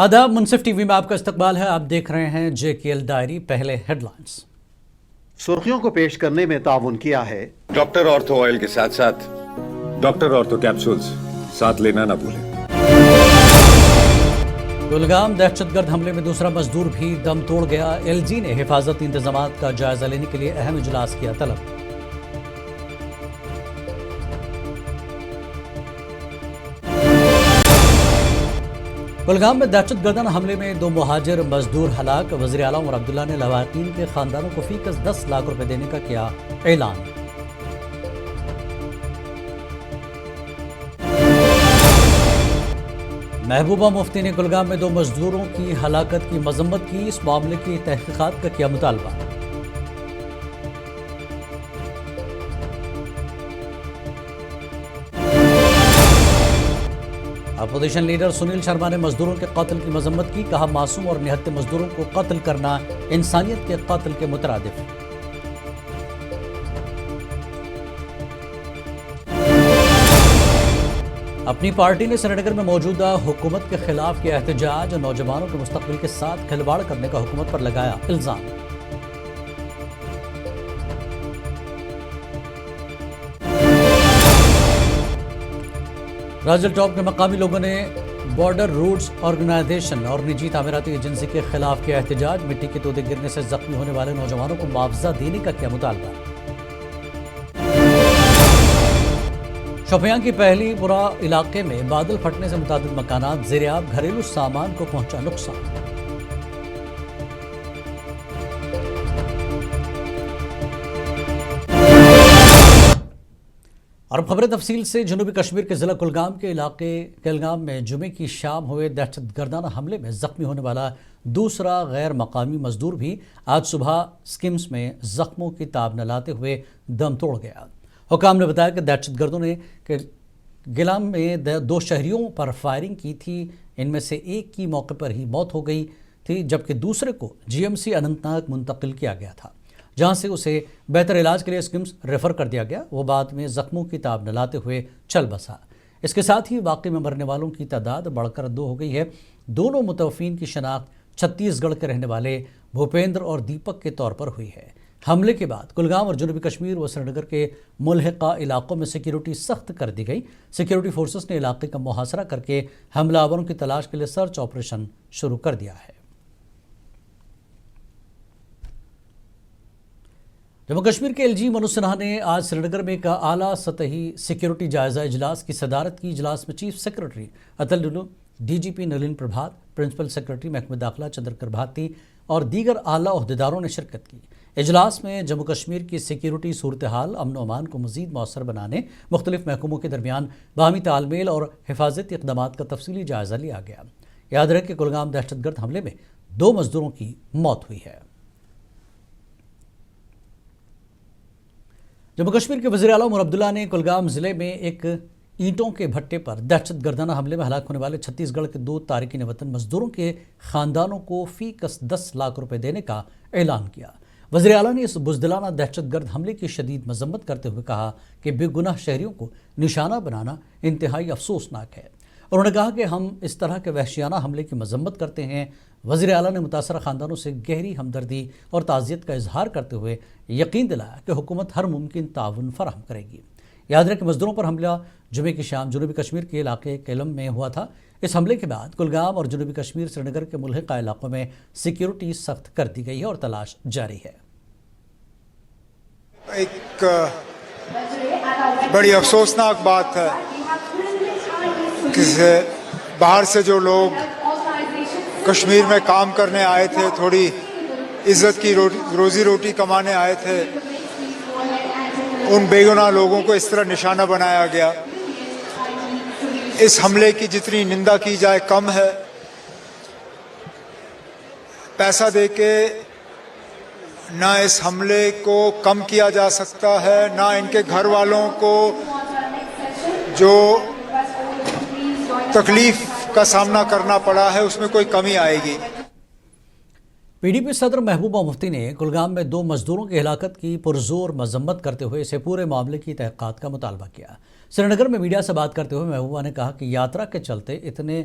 आदाब, मुनसिफ टीवी में आपका इस्तकबाल है। आप देख रहे हैं JKL डायरी। पहले हेडलाइंस। सुर्खियों को पेश करने में ताउन किया है डॉक्टर ऑर्थो ऑयल के साथ साथ डॉक्टर ऑर्थो कैप्सूल्स साथ लेना ना भूलें। कुलगाम दहशतगर्द हमले में दूसरा मजदूर भी दम तोड़ गया। LG ने हिफाजती इंतजामात का जायजा लेने के लिए अहम इजलास किया तलब। कुलगाम में दहशतगर्दाना हमले में 2 मुहाजिर मजदूर हलाक। वज़ीर आला उमर अब्दुल्ला ने लवाकिन के खानदानों को फीकस 10 लाख रुपए देने का किया ऐलान। महबूबा मुफ्ती ने कुलगाम में 2 मजदूरों की हलाकत की मजम्मत की। इस मामले की तहकीकात का किया मुतालबा। अपोजिशन लीडर सुनील शर्मा ने मजदूरों के कत्ल की मजम्मत की। कहा, मासूम और निहत्ते मजदूरों को कत्ल करना इंसानियत के कत्ल के मुतरादिफ। अपनी पार्टी ने श्रीनगर में मौजूदा हुकूमत के खिलाफ किया एहतजाज। नौजवानों के मुस्तकबिल के साथ खिलवाड़ करने का हुकूमत पर लगाया इल्जाम। राजल टॉप के मकामी लोगों ने बॉर्डर रूट्स ऑर्गेनाइजेशन और निजी तामीराती एजेंसी के खिलाफ किया एहतजाज। मिट्टी के तोदे गिरने से जख्मी होने वाले नौजवानों को मुआवजा देने का किया मुतालबा। शोपियां की पहली पुरा इलाके में बादल फटने से मुताबिक मकानात ज़ेर-ए-आब। घरेलू सामान को पहुंचा नुकसान। और खबरें तफसील से। जनूबी कश्मीर के ज़िला कुलगाम के इलाके केलगाम में जुमे की शाम हुए दहशतगर्दाना हमले में ज़ख्मी होने वाला दूसरा गैर मकामी मजदूर भी आज सुबह स्किम्स में ज़ख्मों की ताब न लाते हुए दम तोड़ गया। हुकाम ने बताया कि दहशतगर्दों ने गिलाम में 2 शहरियों पर फायरिंग की थी। इनमें से एक की मौके पर ही मौत हो गई थी, जबकि दूसरे को GMC अनंतनाग मुंतकिल किया गया था, जहां से उसे बेहतर इलाज के लिए स्किम्स रेफर कर दिया गया। वो बाद में जख्मों की ताब न लाते हुए चल बसा। इसके साथ ही वाक़ई में मरने वालों की तादाद बढ़कर 2 हो गई है। दोनों मुतवफ़ीन की शनाख्त छत्तीसगढ़ के रहने वाले भूपेंद्र और दीपक के तौर पर हुई है। हमले के बाद कुलगाम और जनूबी कश्मीर व श्रीनगर के मुल्हिका इलाकों में सिक्योरिटी सख्त कर दी गई। सिक्योरिटी फोर्सेस ने इलाके का मुहासरा करके हमलावरों की तलाश के लिए सर्च ऑपरेशन शुरू कर दिया है। जम्मू कश्मीर के LG मनोज सिन्हा ने आज श्रीनगर में एक आला सतही सिक्योरिटी जायजा इजलास की सदारत की। इजलास में chief secretary Atul Lulu, DGP Nalin Prabhat, principal secretary महकमा दाखिला चंद्रकर भारती और दीगर आला ओहदेदारों ने शिरकत की। इजलास में जम्मू कश्मीर की सिक्योरिटी सूरत हाल, अमन व अमान को मज़ीद मौसर बनाने, मुख्तलिफ महकमों के दरमियान बाहमी तालमेल और हिफाजती इक़दामात का तफसीली जायजा लिया गया। याद रहे कि कुलगाम दहशतगर्द हमले में 2 मजदूरों की मौत हुई है। जम्मू कश्मीर के वज़ीर आला उमर अब्दुल्ला ने कुलगाम ज़िले में एक ईंटों के भट्टे पर दहशतगर्दाना हमले में हलाक होने वाले छत्तीसगढ़ के 2 तारिकीन वतन मजदूरों के खानदानों को फीकस 10 लाख रुपए देने का ऐलान किया। वज़ीर आला ने इस बुज़दिलाना दहशतगर्द हमले की शदीद मजम्मत करते हुए कहा कि बेगुनाह शहरियों को निशाना बनाना इंतहाई अफसोसनाक है। उन्होंने कहा कि हम इस तरह के वहशियाना हमले की मजम्मत करते हैं। वज़ीर आला ने मुतासरा ख़ानदानों से गहरी हमदर्दी और ताज़ियत का इजहार करते हुए यकीन दिलाया कि हुकूमत हर मुमकिन ताउन फराहम करेगी। याद रहे कि मजदूरों पर हमला जुमे की शाम जनूबी कश्मीर के इलाके केलम में हुआ था। इस हमले के बाद कुलगाम और जनूबी कश्मीर श्रीनगर के मुल्हिका इलाकों में सिक्योरिटी सख्त कर दी गई है और तलाश जारी है। एक बड़ी अफसोसनाक बात है कि बाहर से जो लोग कश्मीर में काम करने आए थे, थोड़ी इज्जत की रोजी रोटी कमाने आए थे, उन बेगुनाह लोगों को इस तरह निशाना बनाया गया। इस हमले की जितनी निंदा की जाए कम है। पैसा देके ना इस हमले को कम किया जा सकता है, ना इनके घर वालों को जो तकलीफ का सामना करना पड़ा है उसमें कोई कमी आएगी। PDP सदर महबूबा मुफ्ती ने कुलगाम में 2 मजदूरों की हिलाकत की पुरजोर मजम्मत करते हुए इसे पूरे मामले की तहक़ीक़ात का मुतालबा किया। श्रीनगर में मीडिया से बात करते हुए महबूबा ने कहा कि यात्रा के चलते इतने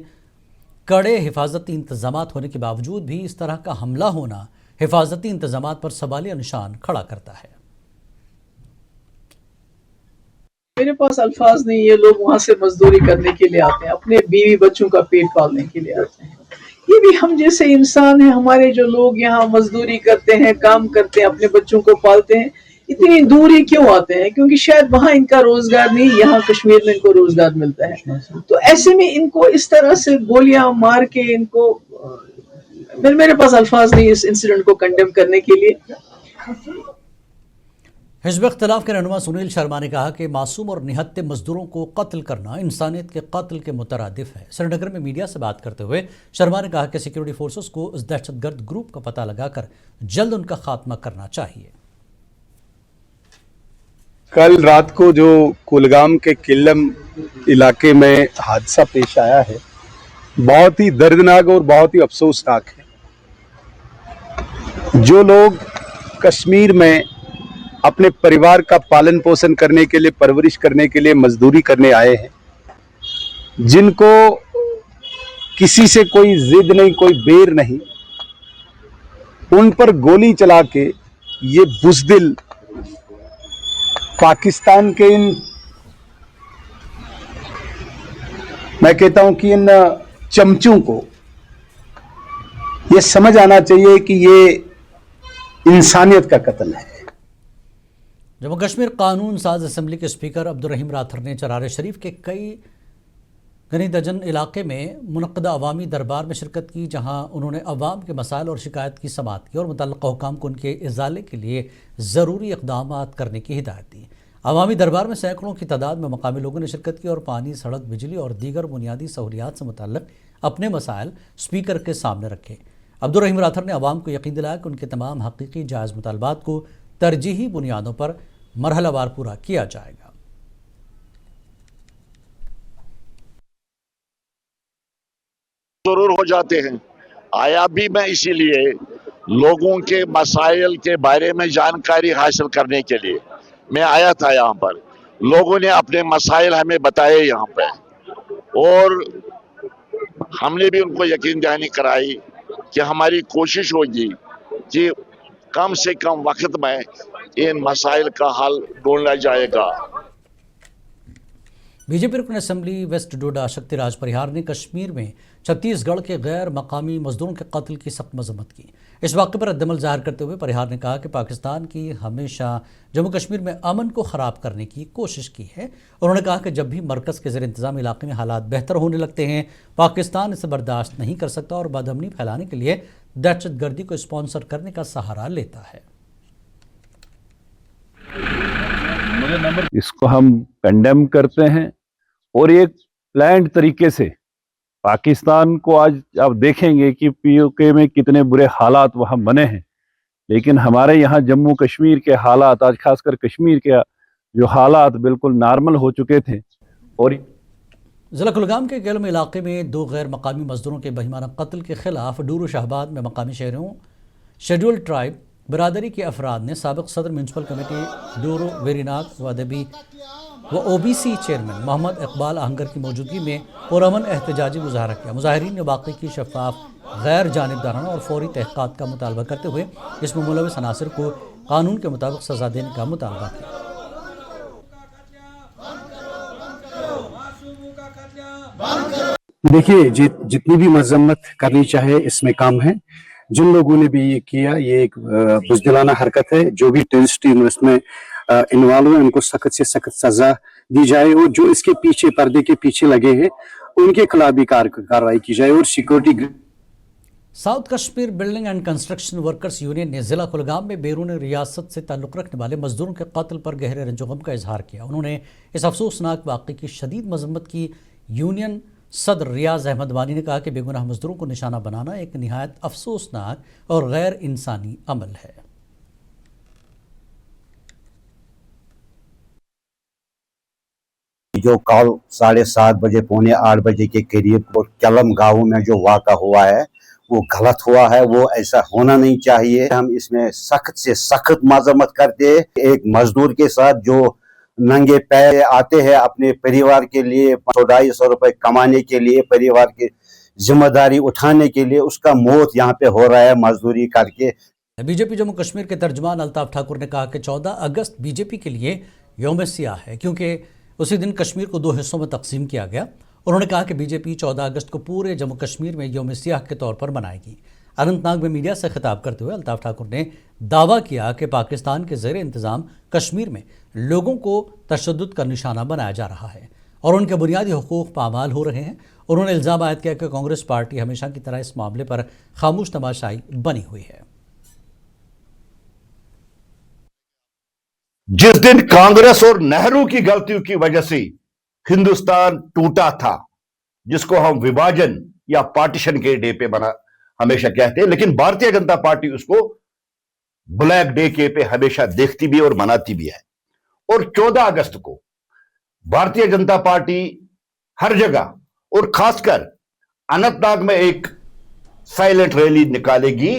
کڑے حفاظتی انتظامات ہونے کے باوجود بھی اس طرح کا حملہ ہونا حفاظتی انتظامات پر سوالیہ نشان کھڑا کرتا ہے۔ میرے پاس الفاظ نہیں، یہ لوگ وہاں سے مزدوری کرنے کے لیے آتے ہیں، اپنے بیوی بچوں کا پیٹ پالنے کے لیے آتے ہیں۔ یہ بھی ہم جیسے انسان ہیں، ہمارے جو لوگ یہاں مزدوری کرتے ہیں، کام کرتے ہیں، اپنے بچوں کو پالتے ہیں، اتنی دور ہی کیوں آتے ہیں؟ کیونکہ شاید وہاں ان کا روزگار نہیں، یہاں کشمیر میں ان کو روزگار ملتا ہے۔ تو ایسے میں ان کو اس طرح سے گولیاں مار کے ان کو، میرے پاس الفاظ نہیں اس انسیڈنٹ کو کنڈیم کرنے کے لیے۔ حزب اختلاف کے رہنما سنیل شرما نے کہا کہ معصوم اور نہتے مزدوروں کو قتل کرنا انسانیت کے قتل کے مترادف ہے۔ سری نگر میں میڈیا سے بات کرتے ہوئے شرما نے کہا کہ سیکیورٹی فورسز کو اس دہشت گرد گروپ کا پتہ لگا کر جلد ان کا خاتمہ کرنا چاہیے۔ کل رات کو جو کولگام کے کلم علاقے میں حادثہ پیش آیا ہے، بہت ہی دردناک اور بہت ہی افسوسناک ہے۔ جو لوگ کشمیر میں اپنے پریوار کا پالن پوشن کرنے کے لیے، پرورش کرنے کے لیے مزدوری کرنے آئے ہیں، جن کو کسی سے کوئی ضد نہیں، کوئی بیر نہیں، ان پر گولی چلا کے یہ بزدل پاکستان کے میں کہتا ہوں کہ ان چمچوں کو یہ سمجھ آنا چاہیے کہ یہ انسانیت کا قتل ہے۔ جموں کشمیر قانون ساز اسمبلی کے اسپیکر عبدالرحیم راتھر نے چرارے شریف کے کئی گنی درجن علاقے میں منعقدہ عوامی دربار میں شرکت کی، جہاں انہوں نے عوام کے مسائل اور شکایت کی سماعت کی اور متعلقہ حکام کو ان کے ازالے کے لیے ضروری اقدامات کرنے کی ہدایت دی۔ عوامی دربار میں سینکڑوں کی تعداد میں مقامی لوگوں نے شرکت کی اور پانی، سڑک، بجلی اور دیگر بنیادی سہولیات سے متعلق اپنے مسائل اسپیکر کے سامنے رکھے۔ عبدالرحیم راتھر نے عوام کو یقین دلایا کہ ان کے تمام حقیقی جائز مطالبات کو ترجیحی بنیادوں پر مرحلہ وار پورا کیا جائے گا۔ ضرور ہو جاتے ہیں، آیا بھی میں اسی لیے لوگوں کے مسائل کے بارے میں جانکاری حاصل کرنے کے لیے میں آیا تھا یہاں پر۔ لوگوں نے اپنے مسائل ہمیں بتائے یہاں پہ، اور ہم نے بھی ان کو یقین دہانی کرائی کہ ہماری کوشش ہوگی کہ کم سے کم وقت میں ان مسائل کا حل ڈھونڈا جائے گا۔ بی جے پی رکن اسمبلی ویسٹ ڈوڈا شکتی راج پریہار نے کشمیر میں چھتیس گڑھ کے غیر مقامی مزدوروں کے قتل کی سخت مذمت کی۔ اس واقعے پر ردعمل ظاہر کرتے ہوئے پریہار نے کہا کہ پاکستان کی ہمیشہ جموں کشمیر میں امن کو خراب کرنے کی کوشش کی ہے۔ انہوں نے کہا کہ جب بھی مرکز کے زیر انتظام علاقے میں حالات بہتر ہونے لگتے ہیں، پاکستان اسے برداشت نہیں کر سکتا اور بدامنی پھیلانے کے لیے دہشت گردی کو اسپانسر کرنے کا سہارا لیتا ہے۔ اس کو ہم کنڈیم کرتے ہیں، اور ایک پلانڈ طریقے سے پاکستان کو آج آپ دیکھیں گے کہ پی او کے میں کتنے برے حالات وہاں بنے ہیں، لیکن ہمارے یہاں جموں کشمیر کے حالات، آج خاص کر کشمیر کے جو حالات بالکل نارمل ہو چکے تھے۔ اور ضلع کلگام کے گیلم علاقے میں دو غیر مقامی مزدوروں کے بہیمانہ قتل کے خلاف ڈورو شاہباد میں مقامی شہریوں، شیڈول ٹرائب برادری کے افراد نے سابق صدر میونسپل کمیٹی ڈورو ویری ناگ و ادبی و او بی سی چیئرمین محمد اقبال آہنگر کی موجودگی میں پرامن احتجاجی مظاہرہ کیا۔ مظاہرین نے واقعے کی شفاف، غیر جانبدارانہ اور فوری تحقیقات کا مطالبہ کرتے ہوئے اس میں ملوث عناصر کو قانون کے مطابق سزا دینے کا مطالبہ کیا۔ دیکھیے، جتنی بھی مذمت کرنی چاہے اس میں کم ہے۔ جن لوگوں نے بھی یہ کیا، یہ ایک بزدلانہ حرکت ہے۔ جو بھی ٹیررسٹ اس میں انوالو ہیں، ان کو سخت سے سخت سزا دی جائے، اور جو اس کے پیچھے پردے کے پیچھے لگے ہیں ان کے خلاف بھی کارروائی کی جائے، اور security. South Kashmir building and construction workers union نے ضلع کلگام میں بیرون ریاست سے تعلق رکھنے والے مزدوروں کے قتل پر گہرے رنج و غم کا اظہار کیا۔ انہوں نے اس افسوسناک واقعے کی شدید مذمت کی۔ یونین صدر ریاض احمد وانی نے کہا کہ بے گناہ مزدوروں کو نشانہ بنانا ایک نہایت افسوسناک اور غیر انسانی عمل ہے۔ جو کل 7:30 بجے 7:45 بجے کے قریب اور کیلم گاؤں میں جو واقع ہوا ہے وہ غلط ہوا ہے، وہ ایسا ہونا نہیں چاہیے۔ ہم اس میں سخت سے سخت مذمت کرتے ہیں۔ ایک مزدور کے ساتھ جو ننگے پیر آتے ہیں اپنے پریوار کے لیے 100-250 روپے کمانے کے لیے، پریوار کے जिम्मेदारी उठाने के लिए उसका मौत यहाँ पे हो रहा है मजदूरी करके। बीजेपी जम्मू कश्मीर के तर्जुमान अल्ताफ ठाकुर ने कहा कि 14 अगस्त बीजेपी के लिए यौम सियाह है क्योंकि उसी दिन कश्मीर को 2 हिस्सों में तकसीम किया गया। उन्होंने कहा कि बीजेपी 14 अगस्त को पूरे जम्मू कश्मीर में यौम सियाह के तौर पर मनाएगी। अनंतनाग में मीडिया से खिताब करते हुए अल्ताफ ठाकुर ने दावा किया कि पाकिस्तान के ज़ेर इंतज़ाम कश्मीर में लोगों को तशद्दुद का निशाना बनाया जा रहा है और उनके बुनियादी हुकूक पामाल हो रहे हैं। उन्होंने इल्ज़ाम आयद किया कि कांग्रेस पार्टी हमेशा की तरह इस मामले पर खामोश तमाशाई बनी हुई है। जिस दिन कांग्रेस और नेहरू की गलतियों की वजह से हिंदुस्तान टूटा था, जिसको हम विभाजन या पार्टीशन के डे पे बना हमेशा कहते हैं, लेकिन भारतीय जनता पार्टी उसको ब्लैक डे के पे हमेशा देखती भी और मनाती भी है। और 14 अगस्त को भारतीय जनता पार्टी हर जगह और खासकर अनंतनाग में एक साइलेंट रैली निकालेगी।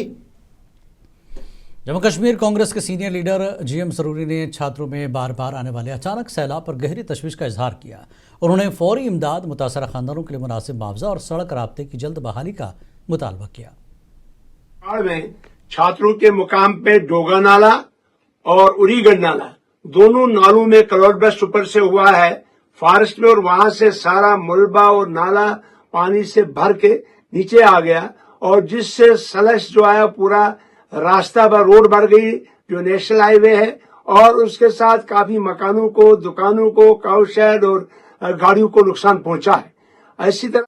जम्मू कश्मीर कांग्रेस के सीनियर लीडर GM सरूरी ने छात्रों में बार बार आने वाले अचानक सैलाब पर गहरी तशवीश का इजहार किया। उन्होंने फौरी इमदाद, मुतासरा खानदानों के लिए मुनासिब मुआवजा और सड़क राब्ते की जल्द बहाली का मुतालबा किया। में छात्रों के मुकाम पे डोगा नाला और उरीगढ़ नाला, दोनों नालों में क्लाउड बर्स्ट ऊपर से हुआ है फॉरेस्ट में, और वहां से सारा मलबा और नाला पानी से भर के नीचे आ गया और जिससे सलश जो आया पूरा रास्ता पर रोड बढ़ गई जो नेशनल हाईवे है, और उसके साथ काफी मकानों को, दुकानों को, काउ शेड और गाड़ियों को नुकसान पहुंचा है। इसी तरह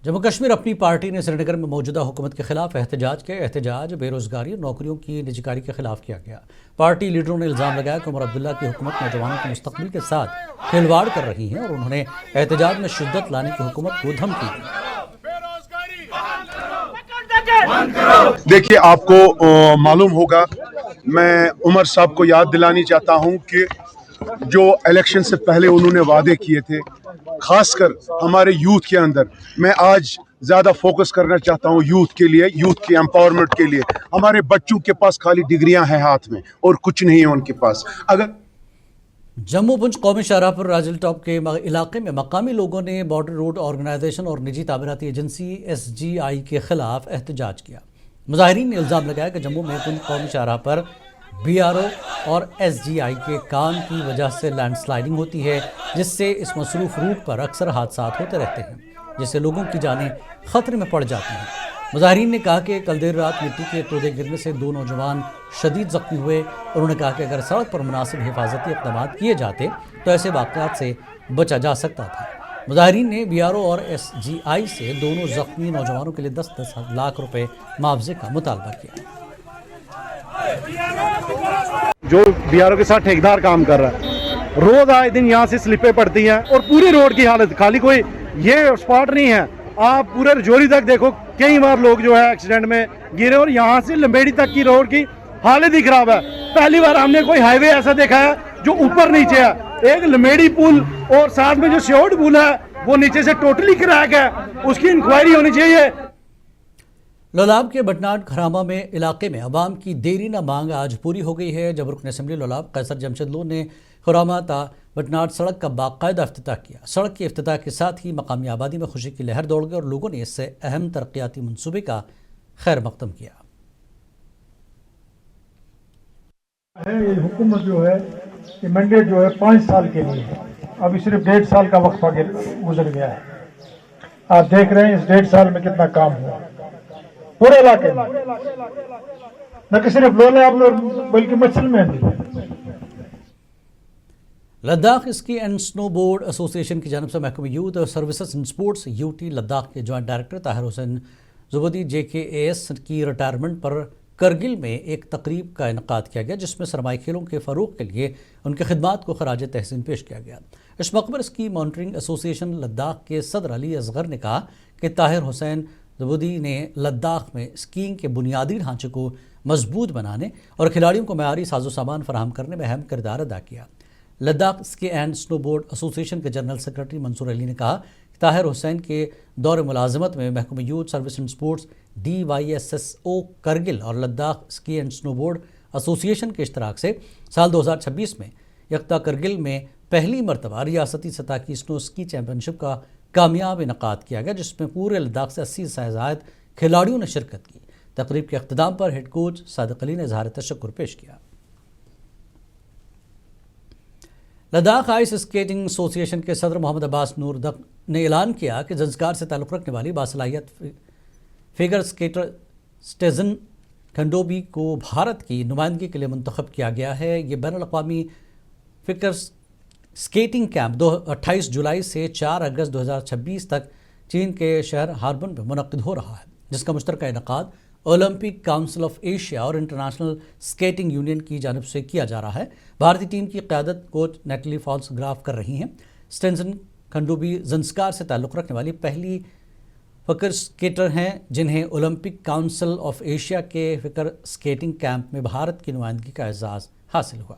जम्मू कश्मीर अपनी पार्टी ने श्रीनगर में मौजूदा हुकूमत के खिलाफ एहतजाज किया। एहतजाज बेरोजगारी और नौकरियों की निजीकारी के खिलाफ किया गया। पार्टी लीडरों ने इल्जाम लगाया कि उमर अब्दुल्ला की हुकूमत नौजवानों के मुस्तकबिल के साथ खिलवाड़ कर रही है और उन्होंने एहतजाज में शिद्दत लाने की हुकूमत को धमकी दी। देखिए, आपको मालूम होगा, मैं उमर साहब को याद दिलानी चाहता हूं कि जो इलेक्शन से पहले उन्होंने वादे किए थे, खासकर हमारे यूथ के अंदर, मैं आज ज़्यादा फोकस करना चाहता हूं यूथ के लिए, यूथ के एम्पावरमेंट के लिए। हमारे बच्चों के पास खाली डिग्रियां हैं हाथ में और कुछ नहीं है उनके पास। अगर जम्मू पुंछ कौमी शाहराह पर राजल टॉप के इलाके में मकामी लोगों ने बॉर्डर रोड ऑर्गेनाइजेशन और निजी तामीराती एजेंसी SGI के खिलाफ एहतजाज किया। मुजाहिरीन ने इल्ज़ाम लगाया कि जम्मू में पुंछ कौमी शाहराह पर BRO और SGI के काम की वजह से लैंडस्लाइडिंग होती है, जिससे इस मसरूफ रूट पर अक्सर हादसा होते रहते हैं, जिससे लोगों की जानें खतरे में पड़ जाती हैं। मुजाहिरीन ने कहा कि कल देर रात मिट्टी के तोदे गिरने से 2 नौजवान शदीद जख्मी हुए। उन्होंने कहा कि अगर सड़क पर मुनासिब हिफाजती इक़दाम किए जाते तो ऐसे वाक़यात से बचा जा सकता था। मुजाहिरीन ने BRO और SGI से दोनों जख्मी नौजवानों के लिए 10-10 लाख रुपए मुआवजे का मुतालबा किया। जो BRO के साथ ठेकेदार काम कर रहा है, रोज आए दिन यहाँ से स्लिपें पड़ती हैं और पूरी रोड की हालत, खाली कोई ये स्पॉट नहीं है, आप पूरे रजौरी तक देखो, कई बार लोग जो है एक्सीडेंट में गिरे और यहाँ से लंबेड़ी तक की रोड की हालत ही खराब है। पहली बार हमने कोई हाईवे ऐसा देखा है जो ऊपर नीचे है। एक लंबेड़ी पुल और साथ में जो श्योर्ड पुल है वो नीचे से टोटली क्रैक है, उसकी इंक्वायरी होनी चाहिए। लोलाब के बटनाट खरामा में इलाके में अवाम की देरी न मांग आज पूरी हो गई है। जब रुकन असम्बली लोलाब कैसर जमशेद लोन ने खरामा ता बटनाट सड़क का बाकायदा इफ्तिताह किया। सड़क के इफ्तिताह के साथ ही मकामी आबादी में खुशी की लहर दौड़ गई और लोगों ने इससे अहम तरक्याती मनसूबे का खैर मकदम किया। ये हुकूमत जो है, ये मैंडेट जो है 5 साल के लिए है, अभी सिर्फ 1.5 साल का वक्फा गुजर गया है। आप देख रहे हैं इस 1.5 साल में कितना काम हुआ पूरे इलाके में, न कि सिर्फ लोलाब बल्कि मछली में भी। Ladakh ski and snowboard association की जानिब से महकमे यूथ और services and sports UT Ladakh के joint director Tahir Hussain Zubaidi JKAS की रिटायरमेंट पर करगिल में एक तकरीब का इनकाद किया गया, जिसमें सरमाई खेलों के फ़रोग़ के लिए उनकी खिदमात को खराज तहसीन पेश किया गया। इस मौके पर स्की मॉनिटरिंग एसोसिएशन लद्दाख के सदर अली असगर ने कहा कि ताहिर हुसैन जुबैदी ने लद्दाख में स्कीइंग के बुनियादी ढांचे को मजबूत बनाने और खिलाड़ियों को मयारी साजो सामान फराहम करने में अहम किरदार अदा किया। Ladakh ski and snowboard association के जनरल सेक्रेटरी मंसूर अली ने कहा कि ताहिर हुसैन के दौर मुलाजमत में महकमे youth service and sports DYSSO Kargil और Ladakh ski and snowboard association के इश्तराक से साल 2026 में यकता करगिल में पहली मरतबा रियासती सतह की स्नो स्की चैम्पियनशिप का کامیاب انعقاد کیا گیا، جس میں پورے لداخ سے 80 سے زائد کھلاڑیوں نے شرکت کی۔ تقریب کے اختتام پر ہیڈ کوچ صادق علی نے اظہار تشکر پیش کیا۔ لداخ آئس اسکیٹنگ ایسوسی ایشن کے صدر محمد عباس نور دق نے اعلان کیا کہ زنسکار سے تعلق رکھنے والی باصلاحیت فگر اسکیٹر سٹیزن کھنڈوبی کو بھارت کی نمائندگی کے لیے منتخب کیا گیا ہے۔ یہ بین الاقوامی فگر اسکیٹنگ کیمپ 28 جولائی سے 4 اگست 2026 تک چین کے شہر ہاربن میں منعقد ہو رہا ہے، جس کا مشترکہ انعقاد اولمپک کاؤنسل آف ایشیا اور انٹرنیشنل اسکیٹنگ یونین کی جانب سے کیا جا رہا ہے۔ بھارتی ٹیم کی قیادت کوچ نیٹلی فالس گراف کر رہی ہیں۔ سٹینزن کھنڈوبی زنسکار سے تعلق رکھنے والی پہلی فگر اسکیٹر ہیں جنہیں اولمپک کاؤنسل آف ایشیا کے فگر اسکیٹنگ کیمپ میں بھارت کی نمائندگی کا اعزاز حاصل ہوا۔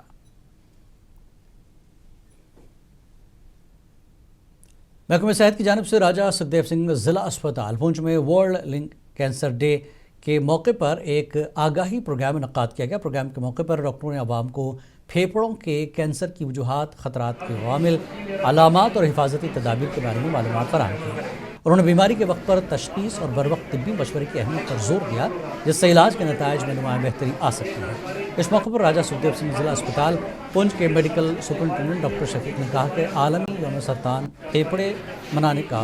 محکمہ صحت کی جانب سے راجہ سکھدیو سنگھ ضلع اسپتال پونچھ میں ورلڈ لنک کینسر ڈے کے موقع پر ایک آگاہی پروگرام انعقاد کیا گیا۔ پروگرام کے موقع پر ڈاکٹروں نے عوام کو پھیپھڑوں کے کینسر کی وجوہات، خطرات کے عوامل، علامات اور حفاظتی تدابیر کے بارے میں معلومات فراہم کی۔ انہوں نے بیماری کے وقت پر تشخیص اور بروقت طبی مشورے کی اہمیت پر زور دیا، جس سے علاج کے نتائج میں نمایاں بہتری آ سکتی ہے۔ اس موقع پر راجہ سکھدیو سنگھ ضلع اسپتال پونچھ کے میڈیکل سپرنٹینڈنٹ ڈاکٹر شفیق نے کہا کہ عالمی یوم سرطان پھیپھڑے منانے کا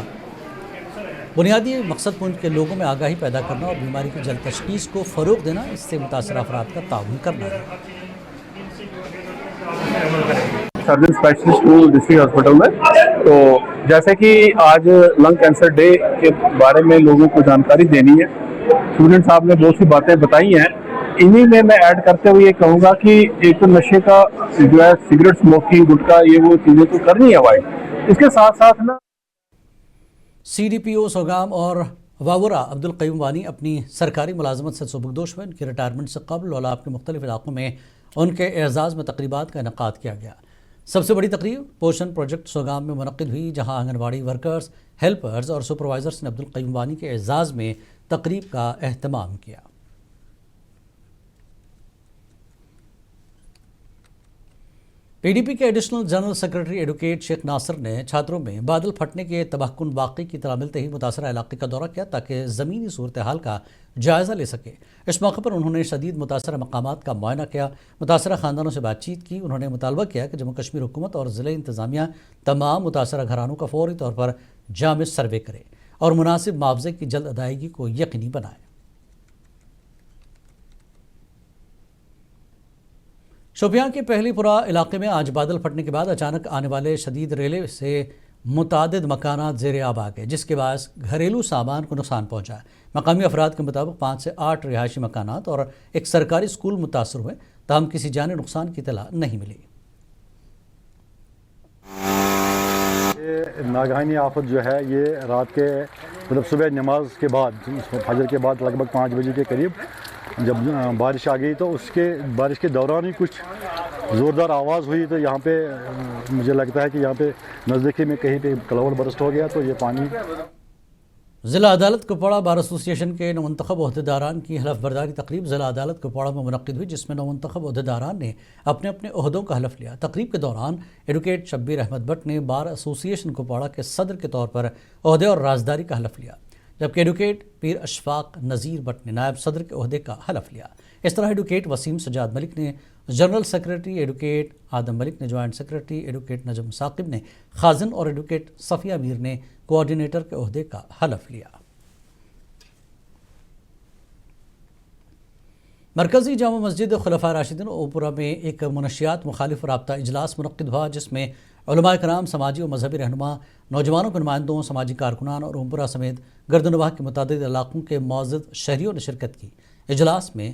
بنیادی مقصد پونچھ کے لوگوں میں آگاہی پیدا کرنا اور بیماری کی جلد تشخیص کو فروغ دینا، اس سے متاثرہ افراد کا تعاون کرنا ہے۔ سرجن اسپیشلسٹ ہوں ڈسٹرکٹ ہاسپٹل میں، تو جیسے کہ آج لنگ کینسر ڈے کے بارے میں لوگوں کو جانکاری دینی ہے، اسٹوڈنٹ صاحب نے بہت سی باتیں بتائی ہیں، انہی میں ایڈ کرتے ہوئے یہ کہوں گا کہ ایک تو نشے کا جو ہے سگریٹ اسموکنگ، گٹکا، یہ وہ چیزیں تو کرنی ہے اوائڈ، اس کے ساتھ ساتھ نا سی ڈی پی او سوگام اور واورا عبدالقیوم وانی اپنی سرکاری ملازمت سے سبکدوش ہوئے۔ ان کی ریٹائرمنٹ سے قبل لولاب کے مختلف علاقوں میں ان کے اعزاز میں تقریبات کا انعقاد کیا گیا۔ سب سے بڑی تقریب پوشن پروجیکٹ سوگام میں منعقد ہوئی، جہاں آنگن واڑی ورکرز، ہیلپرز اور سپروائزرز نے عبدالقیوم وانی کے اعزاز میں تقریب کا اہتمام کیا۔ پی ڈی پی کے ایڈیشنل جنرل سیکرٹری ایڈوکیٹ شیخ ناصر نے چھاتروں میں بادل پھٹنے کے تباہ کن واقعے کی اطلاع ملتے ہی متاثرہ علاقے کا دورہ کیا تاکہ زمینی صورتحال کا جائزہ لے سکے۔ اس موقع پر انہوں نے شدید متاثرہ مقامات کا معائنہ کیا، متاثرہ خاندانوں سے بات چیت کی۔ انہوں نے مطالبہ کیا کہ جموں کشمیر حکومت اور ضلع انتظامیہ تمام متاثرہ گھرانوں کا فوری طور پر جامع سروے کرے اور مناسب معاوضے کی جلد ادائیگی کو یقینی بنائے۔ شوپیان کے پہلی پورہ علاقے میں آج بادل پھٹنے کے بعد اچانک آنے والے شدید ریلے سے متعدد مکانات زیر آب آ گئے، جس کے باعث گھریلو سامان کو نقصان پہنچا۔ مقامی افراد کے مطابق 5 سے 8 رہائشی مکانات اور ایک سرکاری اسکول متاثر ہوئے، تاہم کسی جانی نقصان کی اطلاع نہیں ملی۔ یہ ناگہانی آفت جو ہے یہ رات کے صبح نماز کے بعد، فجر کے بعد لگ بھگ 5 بجے کے قریب جب بارش آ گئی، تو بارش کے دوران ہی کچھ زوردار آواز ہوئی، تو یہاں پہ مجھے لگتا ہے کہ یہاں پہ نزدیکی میں کہیں پہ کلاؤڈ برسٹ ہو گیا، تو یہ پانی۔ ضلع عدالت کپواڑہ بار ایسوسی ایشن کے نومنتخب عہدیداران کی حلف برداری تقریب ضلع عدالت کپواڑہ میں منعقد ہوئی، جس میں نومنتخب عہدیداران نے اپنے اپنے عہدوں کا حلف لیا۔ تقریب کے دوران ایڈوکیٹ شبیر احمد بٹ نے بار ایسوسی ایشن کپواڑہ کے صدر کے طور پر عہدے اور رازداری کا حلف لیا، جبکہ ایڈوکیٹ پیر اشفاق نذیر بٹ نے نائب صدر کے عہدے کا حلف لیا۔ اس طرح ایڈوکیٹ وسیم سجاد ملک نے جنرل سیکرٹری، ایڈوکیٹ آدم ملک نے جوائنٹ سیکرٹری، ایڈوکیٹ نجم ثاقب نے خازن اور ایڈوکیٹ صفیہ میر نے کوآرڈینیٹر کے عہدے کا حلف لیا۔ مرکزی جامع مسجد خلفائے راشدین اوپرا میں ایک منشیات مخالف رابطہ اجلاس منعقد ہوا، جس میں علماء کرام، سماجی و مذہبی رہنما، نوجوانوں کے نمائندوں، سماجی کارکنان اور اوپرا سمیت گردنواہ کے متعدد علاقوں کے معزز شہریوں نے شرکت کی۔ اجلاس میں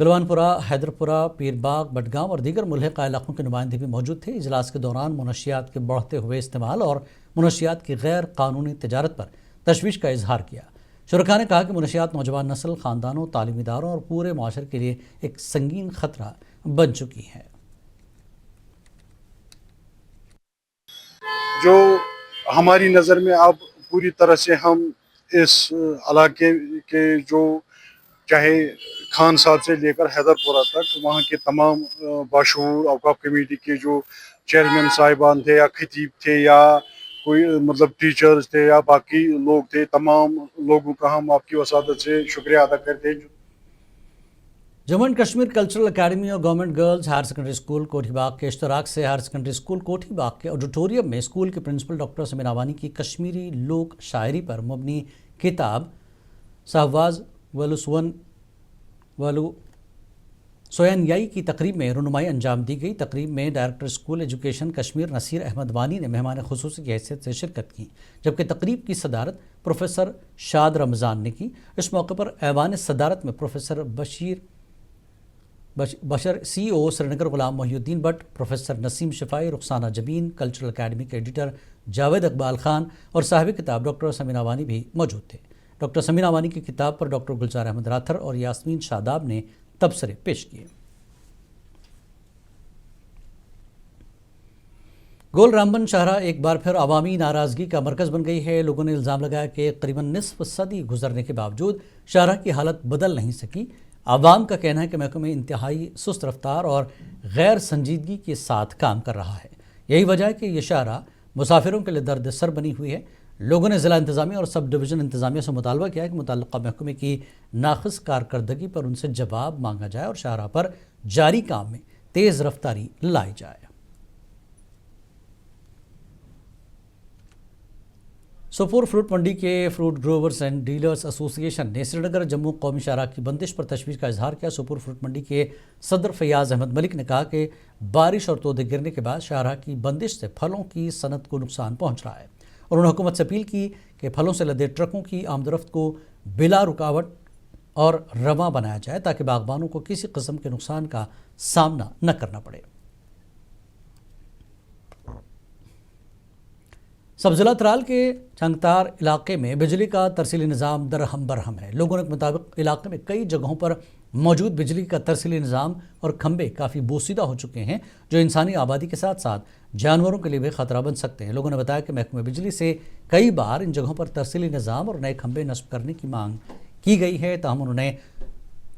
گلوان پورہ، حیدر پورہ، پیر باغ، بٹگام اور دیگر ملحقہ علاقوں کے نمائندے بھی موجود تھے۔ اجلاس کے دوران منشیات کے بڑھتے ہوئے استعمال اور منشیات کی غیر قانونی تجارت پر تشویش کا اظہار کیا۔ شرکاء نے کہا کہ منشیات نوجوان نسل، خاندانوں، تعلیمی اداروں اور پورے معاشرے کے لیے ایک سنگین خطرہ بن چکی ہیں۔ جو ہماری نظر میں اب پوری طرح سے ہم اس علاقے کے جو چاہے خان صاحب سے لے کر حیدر پورہ تک وہاں کے تمام باشعور اوقاف کمیٹی کے جو چیئرمین صاحبان تھے یا خطیب تھے یا कोई मतलब टीचर्स थे या बाकी लोग थे, तमाम लोगों का हम आपकी वसादत से शुक्रिया अदा करते हैं। Jammu and Kashmir cultural academy और government girls higher secondary school Kothibagh के इश्तराक से हायर सेकेंडरी स्कूल कोठीबाग के ऑडिटोरियम में स्कूल के प्रिंसिपल डॉक्टर समीना वानी की कश्मीरी लोक शायरी पर मबनी किताब साहवाज वलुसवन वलु सोयनयाई की तकरीब में रुनुमाई अंजाम दी गई। तकरीब में director school education Kashmir Nasir Ahmad Wani ने मेहमान खुसूसी की हैसियत से शिरकत की, जबकि तकरीब की सदारत प्रोफेसर शाद रमज़ान ने की। इस मौके पर ऐवान सदारत में professor Bashar CEO Srinagar Ghulam Mohiuddin Bhatt, professor Naseem Shafai, Rukhsana Jabeen, cultural academy के एडिटर जावेद इकबाल खान और साहिब किताब डॉक्टर समीना वानी भी मौजूद थे। डॉक्टर समीना वानी की किताब पर डॉक्टर गुलजार अहमद राथर और यास्मीन शादाब ने तबसरे पेश किए। गोल रामबन शाहरा एक बार फिर अवामी नाराज़गी का मरकज़ बन गई है। लोगों ने इल्ज़ाम लगाया कि करीबन निसफ सदी गुजरने के बावजूद शाहरा की हालत बदल नहीं सकी। आवाम का कहना है कि महकमे इंतहाई सुस्त रफ्तार और गैर संजीदगी के साथ काम कर रहा है। यही वजह है कि यह शाहरा मुसाफिरों के लिए दर्द सर बनी हुई है। लोगों ने ज़िला इंतज़ामिया और सब डिवीज़न इंतज़ामिया से मुतालबा किया है कि मुतल्लिक़ा महकमे की नाक़िस कारकर्दगी पर उनसे जवाब मांगा जाए और शाहरा पर जारी काम में तेज़ रफ्तारी लाई जाए। सोपोर फ्रूट मंडी के fruit growers and dealers association ने श्रीनगर जम्मू कौमी शाहराह की बंदिश पर तशवीश का इजहार किया। सोपोर फ्रूट मंडी के सदर फैयाज अहमद मलिक ने कहा कि बारिश और तोदे गिरने के बाद शाहराह की बंदिश से फलों की सनत को नुकसान पहुंच रहा है। उन्होंने हुकूमत से अपील की कि फलों से लदे ट्रकों की आमदरफ्त को बिला रुकावट और रवां बनाया जाए ताकि बागबानों को किसी किस्म के नुकसान का सामना न करना पड़े। सब जिला त्राल के चंगतार इलाके में बिजली का तरसीली निज़ाम दरहम बरहम है। लोगों के मुताबिक इलाके में कई जगहों पर मौजूद बिजली का तरसीली निज़ाम और खंभे काफ़ी बोसीदा हो चुके हैं, जो इंसानी आबादी के साथ साथ जानवरों के लिए भी खतरा बन सकते हैं। लोगों ने बताया कि महकमे बिजली से कई बार इन जगहों पर तरसीली निज़ाम और नए खंभे नस्ब करने की मांग की गई है, ताहम उन्होंने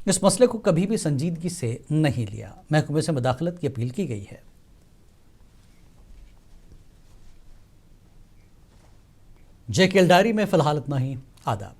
इस मसले को कभी भी संजीदगी से नहीं लिया। महकमे से मुदाखलत की अपील की गई है। JKL डायरी में फ़िलहाल इतना ही। आदाब।